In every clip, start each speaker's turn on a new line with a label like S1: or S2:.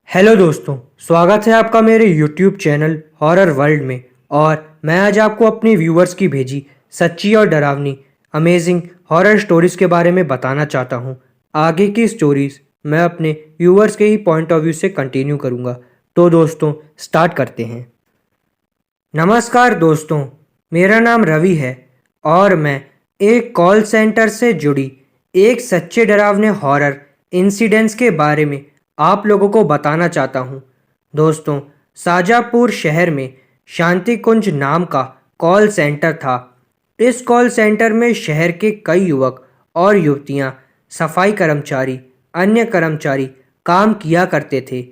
S1: Hello दोस्तों, स्वागत है आपका मेरे यूट्यूब चैनल हॉरर वर्ल्ड में। और मैं आज आपको अपनी व्यूअर्स की भेजी सच्ची और डरावनी अमेजिंग हॉरर स्टोरीज के बारे में बताना चाहता हूँ। आगे की स्टोरीज मैं अपने व्यूअर्स के ही पॉइंट ऑफ व्यू से कंटिन्यू करूँगा। तो दोस्तों स्टार्ट करते हैं। नमस्कार दोस्तों, मेरा नाम रवि है और मैं एक कॉल सेंटर से जुड़ी एक सच्चे डरावने हॉरर इंसिडेंट्स के बारे में आप लोगों को बताना चाहता हूँ। दोस्तों, शाजापुर शहर में शांति कुंज नाम का कॉल सेंटर था। इस कॉल सेंटर में शहर के कई युवक और युवतियाँ, सफाई कर्मचारी, अन्य कर्मचारी काम किया करते थे।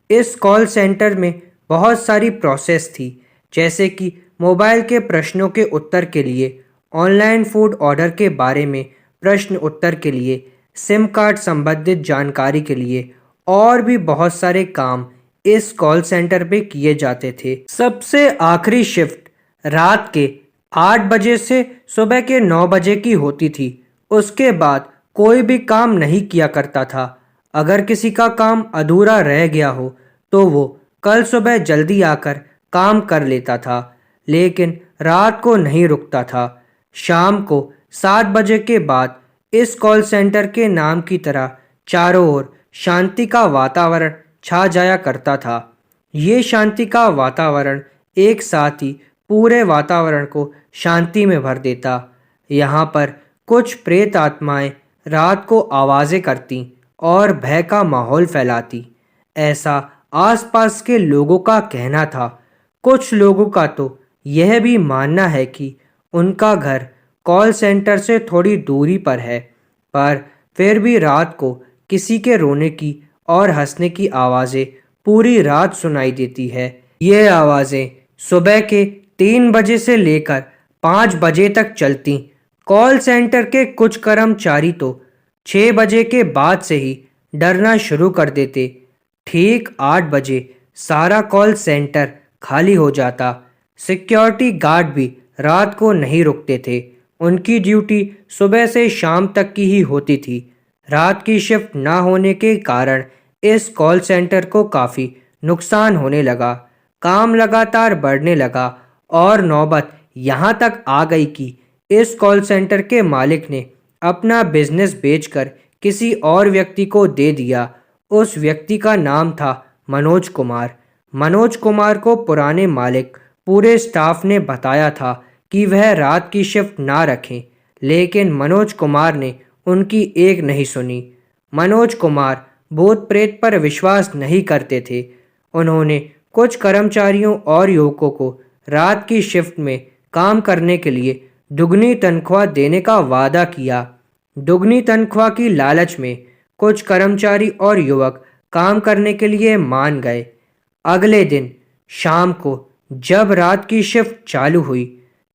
S1: इस कॉल सेंटर में बहुत सारी प्रोसेस थी, जैसे कि मोबाइल के प्रश्नों के उत्तर के लिए, ऑनलाइन फूड ऑर्डर के बारे में प्रश्न उत्तर के लिए, सिम कार्ड संबंधित जानकारी के लिए और भी बहुत सारे काम इस कॉल सेंटर पे किए जाते थे। सबसे आखिरी शिफ्ट रात के 8 बजे से सुबह के 9 बजे की होती थी। उसके बाद कोई भी काम नहीं किया करता था। अगर किसी का काम अधूरा रह गया हो तो वो कल सुबह जल्दी आकर काम कर लेता था, लेकिन रात को नहीं रुकता था। शाम को 7 बजे के बाद इस कॉल सेंटर के नाम की तरह चारों ओर शांति का वातावरण छा जाया करता था। ये शांति का वातावरण एक साथ ही पूरे वातावरण को शांति में भर देता। यहाँ पर कुछ प्रेत आत्माएं रात को आवाज़ें करती और भय का माहौल फैलाती, ऐसा आसपास के लोगों का कहना था। कुछ लोगों का तो यह भी मानना है कि उनका घर कॉल सेंटर से थोड़ी दूरी पर है, पर फिर भी रात को किसी के रोने की और हंसने की आवाज़ें पूरी रात सुनाई देती है। ये आवाज़ें सुबह के 3 बजे से लेकर 5 बजे तक चलती। कॉल सेंटर के कुछ कर्मचारी तो 6 बजे के बाद से ही डरना शुरू कर देते। ठीक 8 बजे सारा कॉल सेंटर खाली हो जाता। सिक्योरिटी गार्ड भी रात को नहीं रुकते थे। उनकी ड्यूटी सुबह से शाम तक की ही होती थी। रात की शिफ्ट ना होने के कारण इस कॉल सेंटर को काफ़ी नुकसान होने लगा। काम लगातार बढ़ने लगा और नौबत यहाँ तक आ गई कि इस कॉल सेंटर के मालिक ने अपना बिजनेस बेचकर किसी और व्यक्ति को दे दिया। उस व्यक्ति का नाम था मनोज कुमार। मनोज कुमार को पुराने मालिक पूरे स्टाफ ने बताया था कि वह रात की शिफ्ट ना रखें, लेकिन मनोज कुमार ने उनकी एक नहीं सुनी। मनोज कुमार भूत प्रेत पर विश्वास नहीं करते थे। उन्होंने कुछ कर्मचारियों और युवकों को रात की शिफ्ट में काम करने के लिए दुगनी तनख्वाह देने का वादा किया। दुगनी तनख्वाह की लालच में कुछ कर्मचारी और युवक काम करने के लिए मान गए। अगले दिन शाम को जब रात की शिफ्ट चालू हुई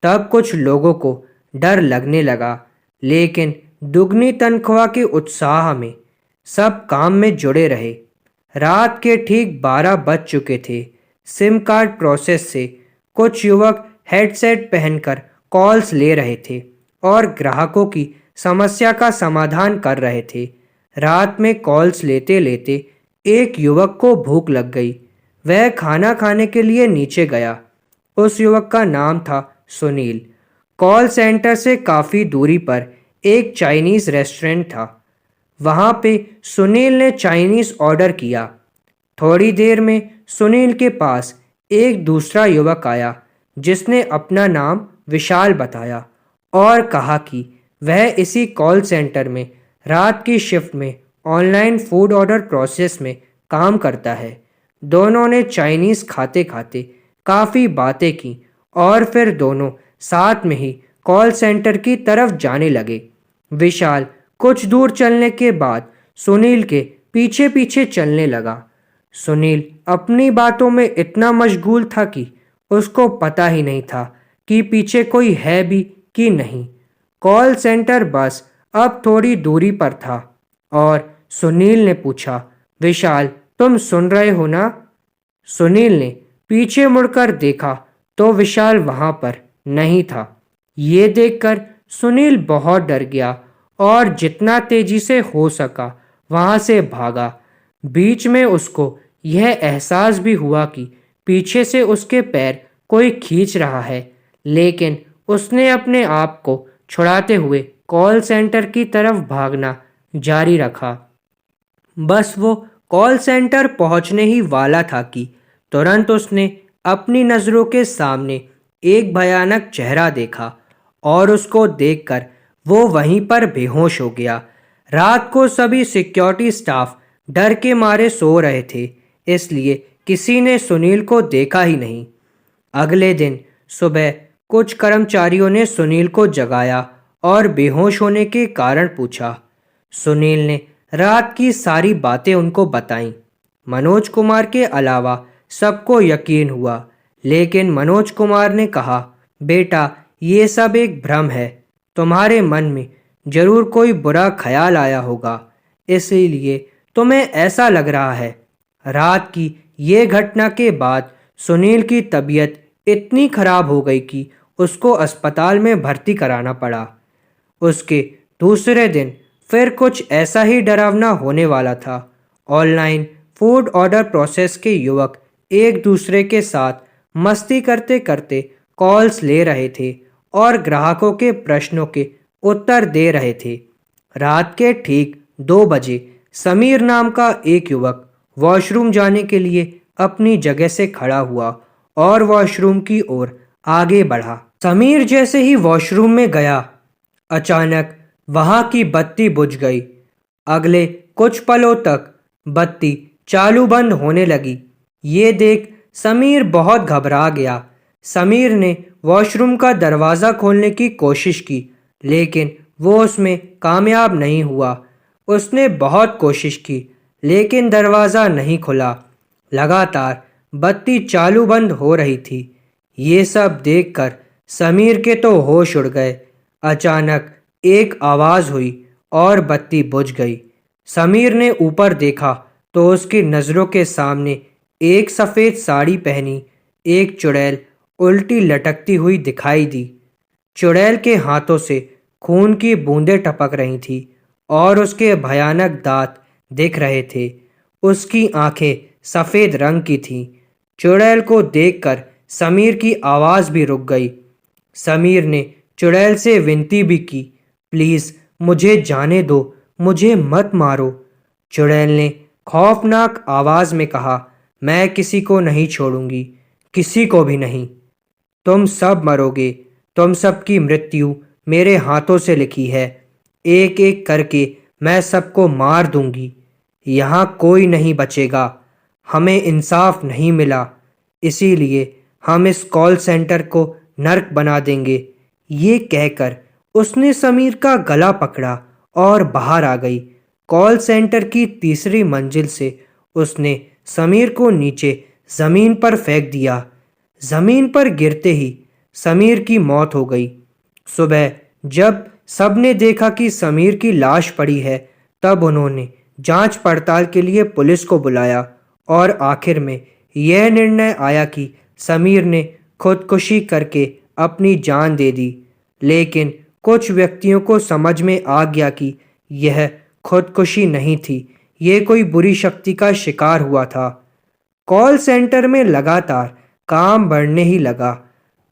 S1: तब कुछ लोगों को डर लगने लगा, लेकिन दुगनी तनख्वाह के उत्साह में सब काम में जुड़े रहे। रात के ठीक 12 बज चुके थे। सिम कार्ड प्रोसेस से कुछ युवक हेडसेट पहनकर कॉल्स ले रहे थे और ग्राहकों की समस्या का समाधान कर रहे थे। रात में कॉल्स लेते लेते एक युवक को भूख लग गई। वह खाना खाने के लिए नीचे गया। उस युवक का नाम था सुनील। कॉल सेंटर से काफ़ी दूरी पर एक चाइनीज़ रेस्टोरेंट था। वहाँ पे सुनील ने चाइनीज़ ऑर्डर किया। थोड़ी देर में सुनील के पास एक दूसरा युवक आया जिसने अपना नाम विशाल बताया और कहा कि वह इसी कॉल सेंटर में रात की शिफ्ट में ऑनलाइन फूड ऑर्डर प्रोसेस में काम करता है। दोनों ने चाइनीज़ खाते खाते काफ़ी बातें की और फिर दोनों साथ में ही कॉल सेंटर की तरफ जाने लगे। विशाल कुछ दूर चलने के बाद सुनील के पीछे पीछे चलने लगा। सुनील अपनी बातों में इतना मशगूल था कि उसको पता ही नहीं था कि पीछे कोई है भी कि नहीं। कॉल सेंटर बस अब थोड़ी दूरी पर था और सुनील ने पूछा, विशाल तुम सुन रहे हो ना? सुनील ने पीछे मुड़कर देखा तो विशाल वहां पर नहीं था। ये देखकर सुनील बहुत डर गया और जितना तेजी से हो सका वहां से भागा। बीच में उसको यह एहसास भी हुआ कि पीछे से उसके पैर कोई खींच रहा है, लेकिन उसने अपने आप को छुड़ाते हुए कॉल सेंटर की तरफ भागना जारी रखा। बस वो कॉल सेंटर पहुंचने ही वाला था कि तुरंत उसने अपनी नज़रों के सामने एक भयानक चेहरा देखा और उसको देखकर वो वहीं पर बेहोश हो गया। रात को सभी सिक्योरिटी स्टाफ डर के मारे सो रहे थे, इसलिए किसी ने सुनील को देखा ही नहीं। अगले दिन सुबह कुछ कर्मचारियों ने सुनील को जगाया और बेहोश होने के कारण पूछा। सुनील ने रात की सारी बातें उनको बताईं। मनोज कुमार के अलावा सबको यकीन हुआ, लेकिन मनोज कुमार ने कहा, बेटा ये सब एक भ्रम है, तुम्हारे मन में जरूर कोई बुरा ख्याल आया होगा, इसीलिए तुम्हें ऐसा लग रहा है। रात की ये घटना के बाद सुनील की तबीयत इतनी खराब हो गई कि उसको अस्पताल में भर्ती कराना पड़ा। उसके दूसरे दिन फिर कुछ ऐसा ही डरावना होने वाला था। ऑनलाइन फूड ऑर्डर प्रोसेस के युवक एक दूसरे के साथ मस्ती करते करते कॉल्स ले रहे थे और ग्राहकों के प्रश्नों के उत्तर दे रहे थे। रात के ठीक 2 बजे समीर नाम का एक युवक वॉशरूम जाने के लिए अपनी जगह से खड़ा हुआ और वॉशरूम की ओर आगे बढ़ा। समीर जैसे ही वॉशरूम में गया, अचानक वहां की बत्ती बुझ गई। अगले कुछ पलों तक बत्ती चालू बंद होने लगी। ये देख समीर बहुत घबरा गया। समीर ने वॉशरूम का दरवाज़ा खोलने की कोशिश की, लेकिन वो उसमें कामयाब नहीं हुआ। उसने बहुत कोशिश की, लेकिन दरवाज़ा नहीं खुला। लगातार बत्ती चालू बंद हो रही थी। ये सब देखकर समीर के तो होश उड़ गए। अचानक एक आवाज़ हुई और बत्ती बुझ गई। समीर ने ऊपर देखा तो उसकी नज़रों के सामने एक सफ़ेद साड़ी पहनी एक चुड़ैल उल्टी लटकती हुई दिखाई दी। चुड़ैल के हाथों से खून की बूंदें टपक रही थी और उसके भयानक दांत दिख रहे थे। उसकी आंखें सफ़ेद रंग की थीं। चुड़ैल को देखकर समीर की आवाज़ भी रुक गई। समीर ने चुड़ैल से विनती भी की, प्लीज़ मुझे जाने दो, मुझे मत मारो। चुड़ैल ने खौफनाक आवाज़ में कहा, मैं किसी को नहीं छोड़ूंगी, किसी को भी नहीं। तुम सब मरोगे, तुम सबकी मृत्यु मेरे हाथों से लिखी है। एक एक करके मैं सबको मार दूंगी। यहाँ कोई नहीं बचेगा। हमें इंसाफ नहीं मिला, इसीलिए हम इस कॉल सेंटर को नर्क बना देंगे। ये कहकर उसने समीर का गला पकड़ा और बाहर आ गई। कॉल सेंटर की तीसरी मंजिल से उसने समीर को नीचे ज़मीन पर फेंक दिया। ज़मीन पर गिरते ही समीर की मौत हो गई। सुबह जब सबने देखा कि समीर की लाश पड़ी है, तब उन्होंने जांच पड़ताल के लिए पुलिस को बुलाया और आखिर में यह निर्णय आया कि समीर ने खुदकुशी करके अपनी जान दे दी। लेकिन कुछ व्यक्तियों को समझ में आ गया कि यह खुदकुशी नहीं थी, ये कोई बुरी शक्ति का शिकार हुआ था। कॉल सेंटर में लगातार काम बढ़ने ही लगा।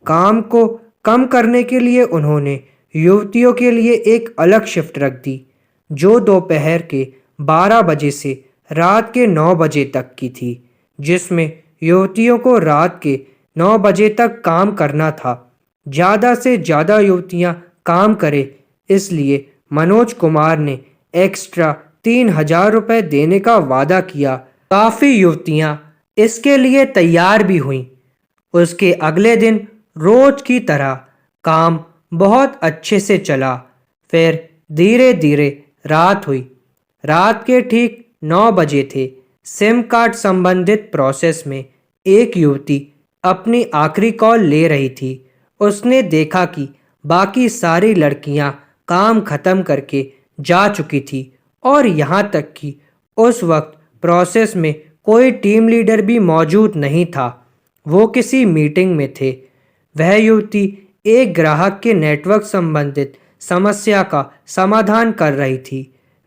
S1: काम को कम करने के लिए उन्होंने युवतियों के लिए एक अलग शिफ्ट रख दी, जो दोपहर के 12 बजे से रात के 9 बजे तक की थी, जिसमें युवतियों को रात के 9 बजे तक काम करना था। ज़्यादा से ज़्यादा युवतियां काम करें, इसलिए मनोज कुमार ने एक्स्ट्रा 3,000 रुपये देने का वादा किया। काफ़ी युवतियां इसके लिए तैयार भी हुईं। उसके अगले दिन रोज की तरह काम बहुत अच्छे से चला। फिर धीरे धीरे रात हुई। रात के ठीक 9 बजे थे। सिम कार्ड संबंधित प्रोसेस में एक युवती अपनी आखिरी कॉल ले रही थी। उसने देखा कि बाकी सारी लड़कियां काम खत्म करके जा चुकी थी और यहाँ तक कि उस वक्त प्रोसेस में कोई टीम लीडर भी मौजूद नहीं था। वो किसी मीटिंग में थे। वह युवती एक ग्राहक के नेटवर्क संबंधित समस्या का समाधान कर रही थी।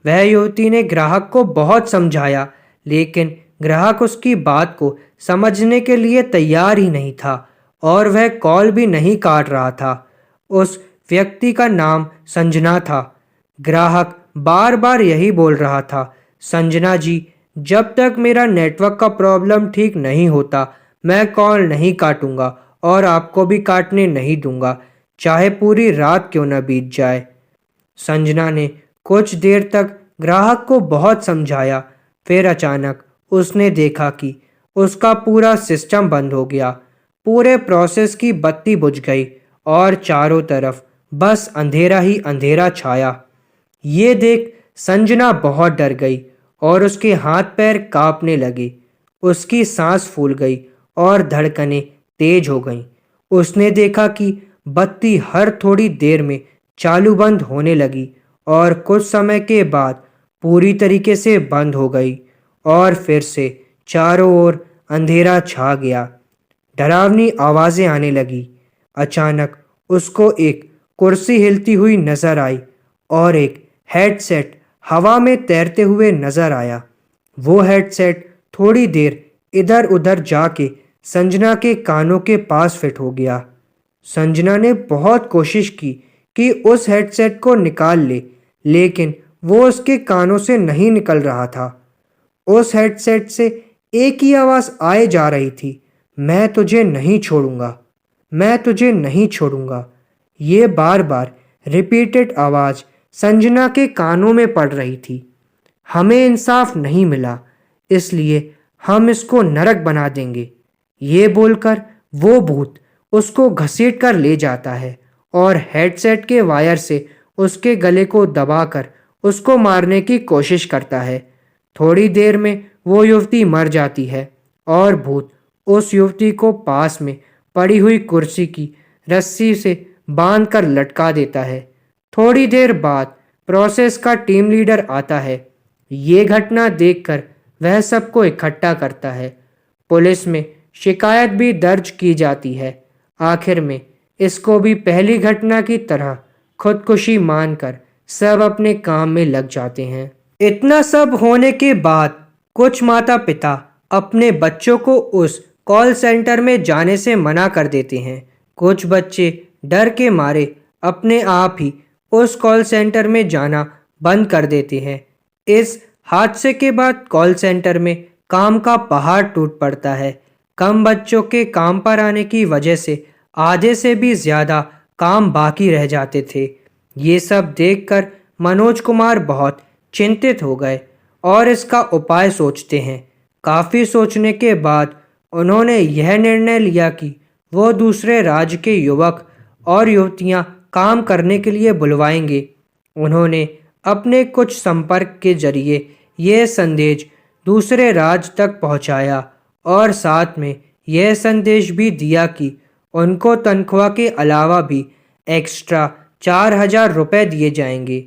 S1: वह युवती ने ग्राहक को बहुत समझाया, लेकिन ग्राहक उसकी बात को समझने के लिए तैयार ही नहीं था और वह कॉल भी नहीं काट रहा था। उस व्यक्ति का नाम संजना था। ग्राहक बार बार यही बोल रहा था, संजना जी, जब तक मेरा नेटवर्क का प्रॉब्लम ठीक नहीं होता मैं कॉल नहीं काटूंगा और आपको भी काटने नहीं दूंगा, चाहे पूरी रात क्यों न बीत जाए। संजना ने कुछ देर तक ग्राहक को बहुत समझाया। फिर अचानक उसने देखा कि उसका पूरा सिस्टम बंद हो गया। पूरे प्रोसेस की बत्ती बुझ गई और चारों तरफ बस अंधेरा ही अंधेरा छाया। ये देख संजना बहुत डर गई और उसके हाथ पैर कांपने लगे। उसकी सांस फूल गई और धड़कनें तेज हो गईं। उसने देखा कि बत्ती हर थोड़ी देर में चालू बंद होने लगी और कुछ समय के बाद पूरी तरीके से बंद हो गई और फिर से चारों ओर अंधेरा छा गया। डरावनी आवाजें आने लगी। अचानक उसको एक कुर्सी हिलती हुई नजर आई और एक हेडसेट हवा में तैरते हुए नजर आया। वो हेडसेट थोड़ी देर इधर उधर जाके संजना के कानों के पास फिट हो गया। संजना ने बहुत कोशिश की कि उस हेडसेट को निकाल ले, लेकिन वो उसके कानों से नहीं निकल रहा था। उस हेडसेट से एक ही आवाज आए जा रही थी, मैं तुझे नहीं छोड़ूंगा, मैं तुझे नहीं छोड़ूंगा। ये बार बार रिपीटेड आवाज संजना के कानों में पड़ रही थी। हमें इंसाफ नहीं मिला, इसलिए हम इसको नरक बना देंगे। ये बोलकर वो भूत उसको घसीट कर ले जाता है और हेडसेट के वायर से उसके गले को दबाकर उसको मारने की कोशिश करता है। थोड़ी देर में वो युवती मर जाती है और भूत उस युवती को पास में पड़ी हुई कुर्सी की रस्सी से बांधकर लटका देता है। थोड़ी देर बाद प्रोसेस का टीम लीडर आता है। ये घटना देखकर वह सबको इकट्ठा करता है। पुलिस में शिकायत भी दर्ज की जाती है। आखिर में इसको भी पहली घटना की तरह खुदकुशी मानकर सब अपने काम में लग जाते हैं। इतना सब होने के बाद कुछ माता पिता अपने बच्चों को उस कॉल सेंटर में जाने से मना कर देते हैं। कुछ बच्चे डर के मारे अपने आप ही उस कॉल सेंटर में जाना बंद कर देते हैं। इस हादसे के बाद कॉल सेंटर में काम का पहाड़ टूट पड़ता है। कम बच्चों के काम पर आने की वजह से आधे से भी ज़्यादा काम बाकी रह जाते थे। ये सब देखकर मनोज कुमार बहुत चिंतित हो गए और इसका उपाय सोचते हैं। काफ़ी सोचने के बाद उन्होंने यह निर्णय लिया कि वो दूसरे राज्य के युवक और युवतियां काम करने के लिए बुलवाएंगे। उन्होंने अपने कुछ संपर्क के जरिए यह संदेश दूसरे राज्य तक पहुंचाया और साथ में यह संदेश भी दिया कि उनको तनख्वाह के अलावा भी एक्स्ट्रा 4,000 रुपये दिए जाएंगे।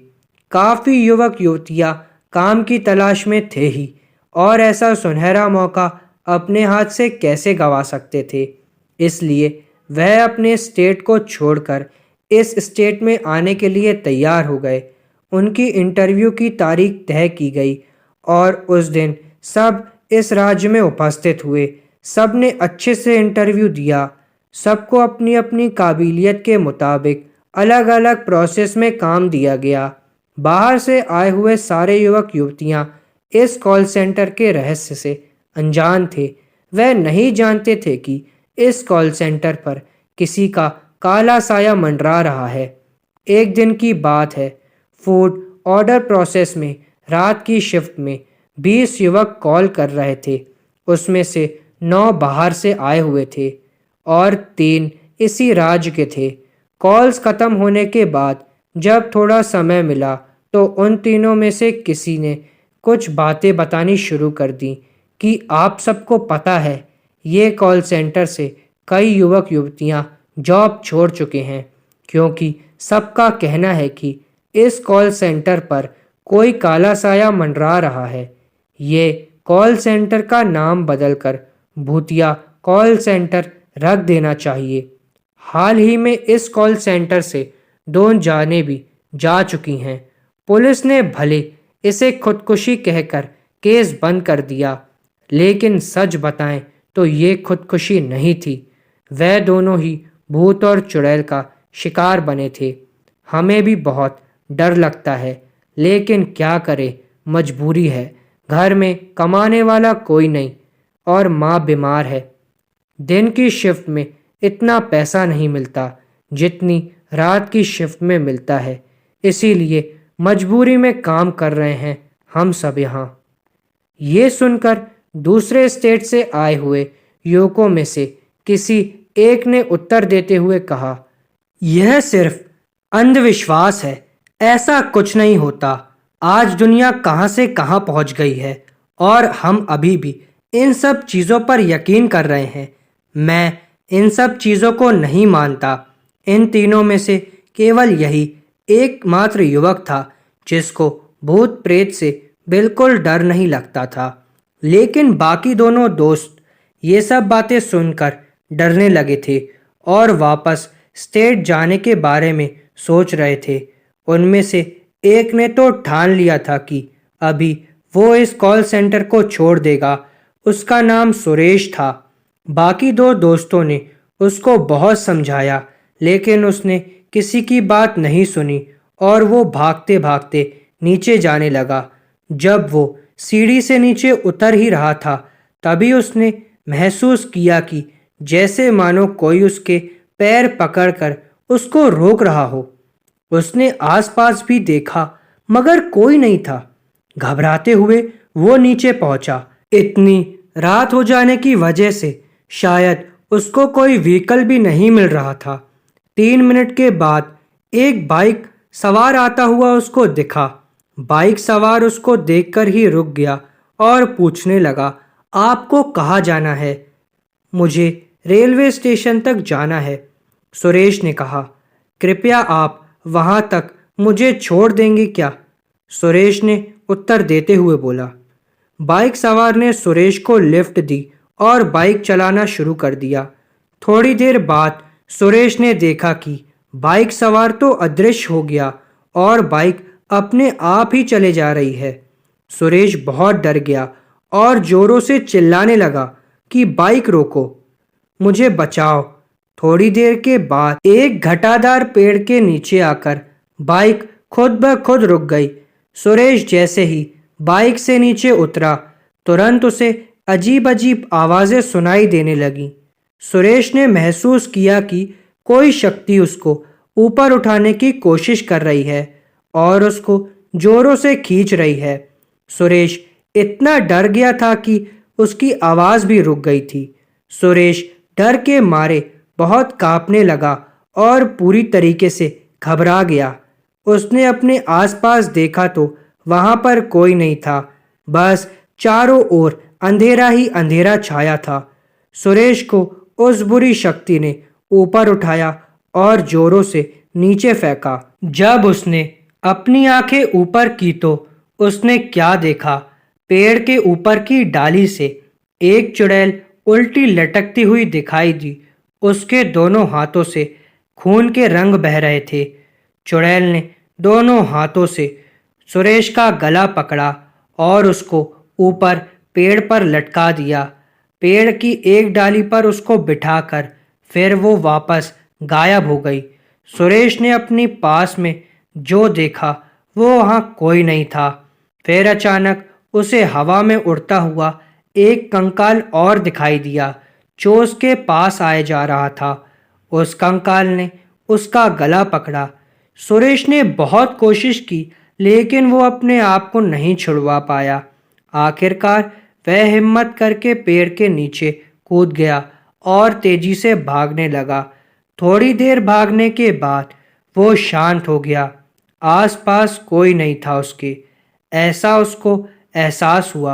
S1: काफ़ी युवक युवतियां काम की तलाश में थे ही और ऐसा सुनहरा मौका अपने हाथ से कैसे गंवा सकते थे। इसलिए वह अपने स्टेट को छोड़कर इस स्टेट में आने के लिए तैयार हो गए। उनकी इंटरव्यू की तारीख तय की गई और उस दिन सब इस राज्य में उपस्थित हुए। सब ने अच्छे से इंटरव्यू दिया। सबको अपनी अपनी काबिलियत के मुताबिक अलग अलग प्रोसेस में काम दिया गया। बाहर से आए हुए सारे युवक युवतियां इस कॉल सेंटर के रहस्य से अनजान थे। वह नहीं जानते थे कि इस कॉल सेंटर पर किसी का काला साया मंडरा रहा है। एक दिन की बात है, फूड ऑर्डर प्रोसेस में रात की शिफ्ट में 20 युवक कॉल कर रहे थे। उसमें से 9 बाहर से आए हुए थे और 3 इसी राज्य के थे। कॉल्स खत्म होने के बाद जब थोड़ा समय मिला तो उन तीनों में से किसी ने कुछ बातें बतानी शुरू कर दी कि आप सबको पता है ये कॉल सेंटर से कई युवक युवतियां जॉब छोड़ चुके हैं, क्योंकि सबका कहना है कि इस कॉल सेंटर पर कोई काला साया मंडरा रहा है। ये कॉल सेंटर का नाम बदलकर भूतिया कॉल सेंटर रख देना चाहिए। हाल ही में इस कॉल सेंटर से 2 जानें भी जा चुकी हैं। पुलिस ने भले इसे खुदकुशी कहकर केस बंद कर दिया, लेकिन सच बताएं तो ये खुदकुशी नहीं थी। वह दोनों ही भूत और चुड़ैल का शिकार बने थे। हमें भी बहुत डर लगता है, लेकिन क्या करें, मजबूरी है। घर में कमाने वाला कोई नहीं और माँ बीमार है। दिन की शिफ्ट में इतना पैसा नहीं मिलता जितनी रात की शिफ्ट में मिलता है। इसीलिए मजबूरी में काम कर रहे हैं हम सब यहाँ। ये सुनकर दूसरे स्टेट से आए हुए युवकों में से किसी एक ने उत्तर देते हुए कहा, यह सिर्फ अंधविश्वास है, ऐसा कुछ नहीं होता। आज दुनिया कहाँ से कहाँ पहुँच गई है और हम अभी भी इन सब चीज़ों पर यकीन कर रहे हैं। मैं इन सब चीज़ों को नहीं मानता। इन तीनों में से केवल यही एकमात्र युवक था जिसको भूत प्रेत से बिल्कुल डर नहीं लगता था। लेकिन बाकी दोनों दोस्त ये सब बातें सुनकर डरने लगे थे और वापस स्टेट जाने के बारे में सोच रहे थे। उनमें से एक ने तो ठान लिया था कि अभी वो इस कॉल सेंटर को छोड़ देगा। उसका नाम सुरेश था। बाकी दो दोस्तों ने उसको बहुत समझाया, लेकिन उसने किसी की बात नहीं सुनी और वो भागते भागते नीचे जाने लगा। जब वो सीढ़ी से नीचे उतर ही रहा था, तभी उसने महसूस किया कि जैसे मानो कोई उसके पैर पकड़कर उसको रोक रहा हो। उसने आसपास भी देखा, मगर कोई नहीं था। घबराते हुए वो नीचे पहुंचा। इतनी रात हो जाने की वजह से शायद उसको कोई व्हीकल भी नहीं मिल रहा था। 3 मिनट के बाद एक बाइक सवार आता हुआ उसको दिखा। बाइक सवार उसको देखकर ही रुक गया और पूछने लगा, आपको कहाँ जाना है? मुझे रेलवे स्टेशन तक जाना है, सुरेश ने कहा। कृपया आप वहाँ तक मुझे छोड़ देंगे क्या? सुरेश ने उत्तर देते हुए बोला। बाइक सवार ने सुरेश को लिफ्ट दी और बाइक चलाना शुरू कर दिया। थोड़ी देर बाद सुरेश ने देखा कि बाइक सवार तो अदृश्य हो गया और बाइक अपने आप ही चले जा रही है। सुरेश बहुत डर गया और जोरों से चिल्लाने लगा कि बाइक रोको, मुझे बचाओ। थोड़ी देर के बाद एक घटादार पेड़ के नीचे आकर बाइक खुद ब खुद रुक गई। सुरेश जैसे ही बाइक से नीचे उतरा, तुरंत उसे अजीब अजीब आवाज़ें सुनाई देने लगीं। सुरेश ने महसूस किया कि कोई शक्ति उसको ऊपर उठाने की कोशिश कर रही है और उसको जोरों से खींच रही है। सुरेश इतना डर गया था कि उसकी आवाज़ भी रुक गई थी। सुरेश डर के मारे बहुत कांपने लगा और पूरी तरीके से घबरा गया। उसने अपने आसपास देखा तो वहां पर कोई नहीं था, बस चारों ओर अंधेरा ही अंधेरा छाया था। सुरेश को उस बुरी शक्ति ने ऊपर उठाया और जोरों से नीचे फेंका। जब उसने अपनी आंखें ऊपर की तो उसने क्या देखा? पेड़ के ऊपर की डाली से एक चुड़ैल उल्टी लटकती हुई दिखाई दी। उसके दोनों हाथों से खून के रंग बह रहे थे। चुड़ैल ने दोनों हाथों से सुरेश का गला पकड़ा और उसको ऊपर पेड़ पर लटका दिया। पेड़ की एक डाली पर उसको बिठाकर फिर वो वापस गायब हो गई। सुरेश ने अपनी पास में जो देखा वो वहाँ कोई नहीं था। फिर अचानक उसे हवा में उड़ता हुआ एक कंकाल और दिखाई दिया जो उसके पास आए जा रहा था। उस कंकाल ने उसका गला पकड़ा। सुरेश ने बहुत कोशिश की, लेकिन वो अपने आप को नहीं छुड़वा पाया। आखिरकार वह हिम्मत करके पेड़ के नीचे कूद गया और तेजी से भागने लगा। थोड़ी देर भागने के बाद वो शांत हो गया। आसपास कोई नहीं था उसके, ऐसा उसको एहसास हुआ।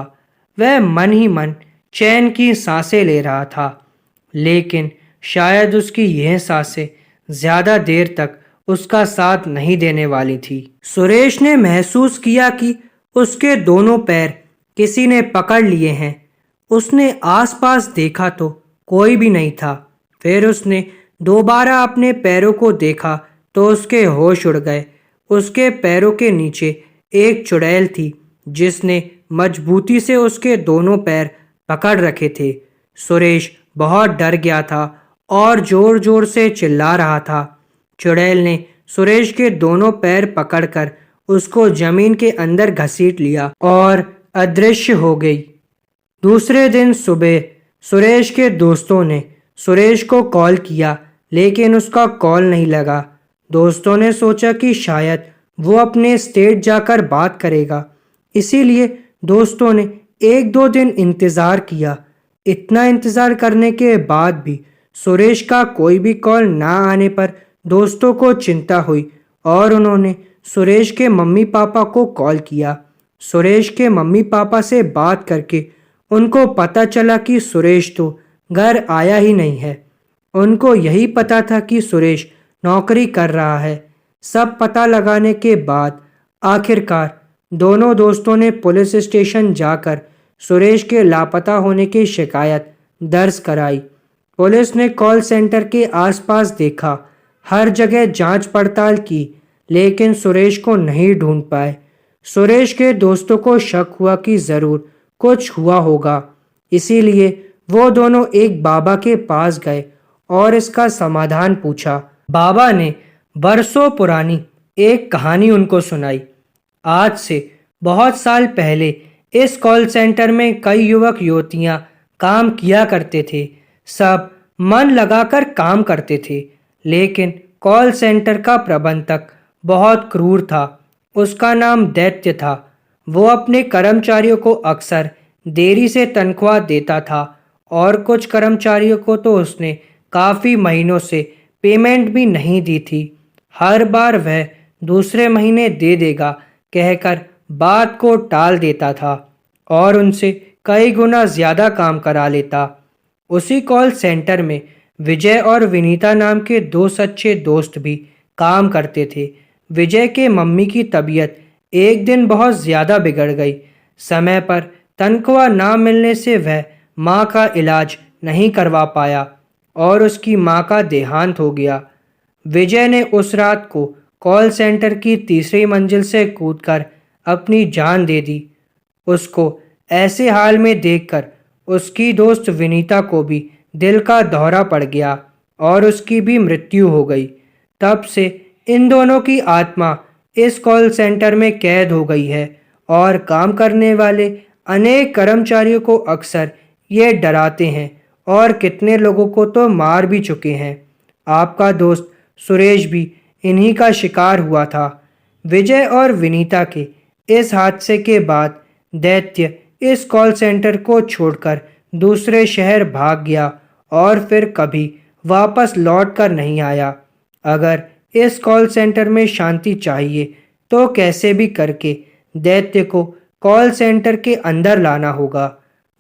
S1: वह मन ही मन चैन की सांसें ले रहा था, लेकिन शायद उसकी यह सांसें ज्यादा देर तक उसका साथ नहीं देने वाली थी। सुरेश ने महसूस किया कि उसके दोनों पैर किसी ने पकड़ लिए हैं। उसने आसपास देखा तो कोई भी नहीं था। फिर उसने दोबारा अपने पैरों को देखा तो उसके होश उड़ गए। उसके पैरों के नीचे एक चुड़ैल थी जिसने मजबूती से उसके दोनों पैर पकड़ रखे थे। सुरेश बहुत डर गया था और जोर जोर से चिल्ला रहा था। चुड़ैल ने सुरेश के दोनों पैर पकड़कर उसको जमीन के अंदर घसीट लिया और अदृश्य हो गई। दूसरे दिन सुबह सुरेश के दोस्तों ने सुरेश को कॉल किया, लेकिन उसका कॉल नहीं लगा। दोस्तों ने सोचा कि शायद वो अपने स्टेट जाकर बात करेगा, इसीलिए दोस्तों ने एक दो दिन इंतज़ार किया। इतना इंतज़ार करने के बाद भी सुरेश का कोई भी कॉल ना आने पर दोस्तों को चिंता हुई और उन्होंने सुरेश के मम्मी पापा को कॉल किया। सुरेश के मम्मी पापा से बात करके उनको पता चला कि सुरेश तो घर आया ही नहीं है। उनको यही पता था कि सुरेश नौकरी कर रहा है। सब पता लगाने के बाद आखिरकार दोनों दोस्तों ने पुलिस स्टेशन जाकर सुरेश के लापता होने की शिकायत दर्ज कराई। पुलिस ने कॉल सेंटर के आसपास देखा, हर जगह जांच पड़ताल की, लेकिन सुरेश को नहीं ढूंढ पाए। सुरेश के दोस्तों को शक हुआ कि ज़रूर कुछ हुआ होगा, इसीलिए वो दोनों एक बाबा के पास गए और इसका समाधान पूछा। बाबा ने बरसों पुरानी एक कहानी उनको सुनाई। आज से बहुत साल पहले इस कॉल सेंटर में कई युवक युवतियां काम किया करते थे। सब मन लगाकर काम करते थे, लेकिन कॉल सेंटर का प्रबंधक बहुत क्रूर था। उसका नाम दैत्य था। वो अपने कर्मचारियों को अक्सर देरी से तनख्वाह देता था और कुछ कर्मचारियों को तो उसने काफ़ी महीनों से पेमेंट भी नहीं दी थी। हर बार वह दूसरे महीने दे देगा कहकर बात को टाल देता था और उनसे कई गुना ज़्यादा काम करा लेता। उसी कॉल सेंटर में विजय और विनीता नाम के दो सच्चे दोस्त भी काम करते थे। विजय के मम्मी की तबीयत एक दिन बहुत ज़्यादा बिगड़ गई। समय पर तनख्वाह ना मिलने से वह माँ का इलाज नहीं करवा पाया और उसकी माँ का देहांत हो गया। विजय ने उस रात को कॉल सेंटर की तीसरी मंजिल से कूदकर अपनी जान दे दी। उसको ऐसे हाल में देखकर उसकी दोस्त विनीता को भी दिल का दौरा पड़ गया और उसकी भी मृत्यु हो गई। तब से इन दोनों की आत्मा इस कॉल सेंटर में कैद हो गई है और काम करने वाले अनेक कर्मचारियों को अक्सर ये डराते हैं और कितने लोगों को तो मार भी चुके हैं। आपका दोस्त सुरेश भी इन्हीं का शिकार हुआ था। विजय और विनीता के इस हादसे के बाद दैत्य इस कॉल सेंटर को छोड़कर दूसरे शहर भाग गया और फिर कभी वापस लौट कर नहीं आया। अगर इस कॉल सेंटर में शांति चाहिए तो कैसे भी करके दैत्य को कॉल सेंटर के अंदर लाना होगा।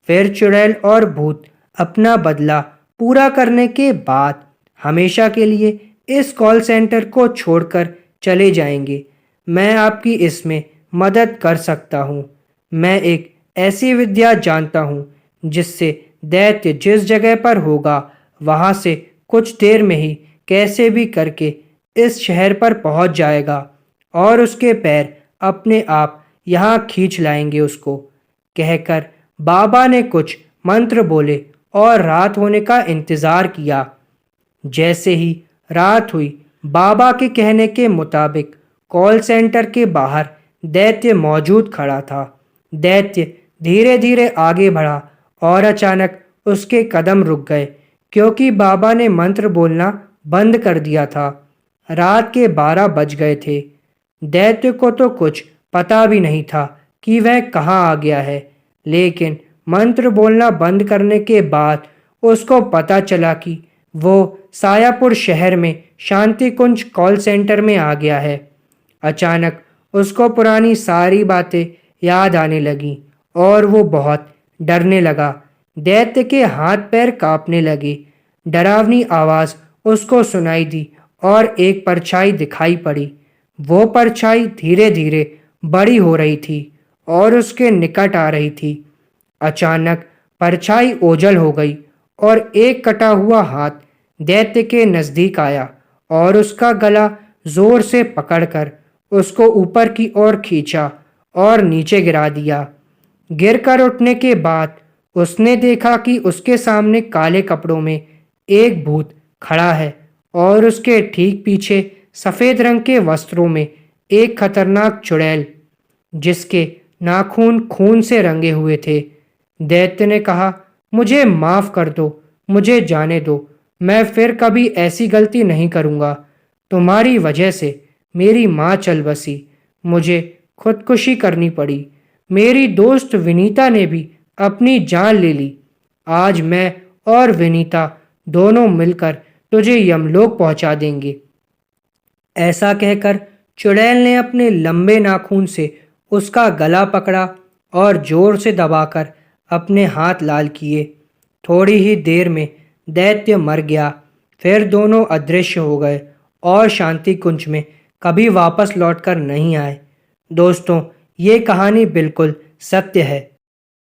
S1: फिर चुड़ैल और भूत अपना बदला पूरा करने के बाद हमेशा के लिए इस कॉल सेंटर को छोड़कर चले जाएंगे। मैं आपकी इसमें मदद कर सकता हूँ। मैं एक ऐसी विद्या जानता हूँ जिससे दैत्य जिस जगह पर होगा वहाँ से कुछ देर में ही कैसे भी करके इस शहर पर पहुँच जाएगा और उसके पैर अपने आप यहाँ खींच लाएंगे उसको। कहकर बाबा ने कुछ मंत्र बोले और रात होने का इंतज़ार किया। जैसे ही रात हुई, बाबा के कहने के मुताबिक कॉल सेंटर के बाहर दैत्य मौजूद खड़ा था। दैत्य धीरे धीरे आगे बढ़ा और अचानक उसके कदम रुक गए क्योंकि बाबा ने मंत्र बोलना बंद कर दिया था। रात के 12 बज गए थे। दैत्य को तो कुछ पता भी नहीं था कि वह कहाँ आ गया है, लेकिन मंत्र बोलना बंद करने के बाद उसको पता चला कि वो सायापुर शहर में शांति कुंज कॉल सेंटर में आ गया है। अचानक उसको पुरानी सारी बातें याद आने लगीं और वो बहुत डरने लगा। दैत्य के हाथ पैर कांपने लगे। डरावनी आवाज़ उसको सुनाई दी और एक परछाई दिखाई पड़ी। वो परछाई धीरे धीरे बड़ी हो रही थी और उसके निकट आ रही थी। अचानक परछाई ओझल हो गई और एक कटा हुआ हाथ दैत्य के नज़दीक आया और उसका गला जोर से पकड़कर उसको ऊपर की ओर खींचा और नीचे गिरा दिया। गिरकर उठने के बाद उसने देखा कि उसके सामने काले कपड़ों में एक भूत खड़ा है और उसके ठीक पीछे सफेद रंग के वस्त्रों में एक खतरनाक चुड़ैल, जिसके नाखून खून से रंगे हुए थे। दैत्य ने कहा, मुझे माफ कर दो, मुझे जाने दो, मैं फिर कभी ऐसी गलती नहीं करूंगा। तुम्हारी वजह से मेरी माँ चल बसी, मुझे खुदकुशी करनी पड़ी, मेरी दोस्त विनीता ने भी अपनी जान ले ली। आज मैं और विनीता दोनों मिलकर तुझे यमलोक पहुंचा देंगे। ऐसा कहकर चुड़ैल ने अपने लंबे नाखून से उसका गला पकड़ा और जोर से दबाकर अपने हाथ लाल किए। थोड़ी ही देर में दैत्य मर गया। फिर दोनों अदृश्य हो गए और शांति कुंज में कभी वापस लौटकर नहीं आए। दोस्तों, ये कहानी बिल्कुल सत्य है।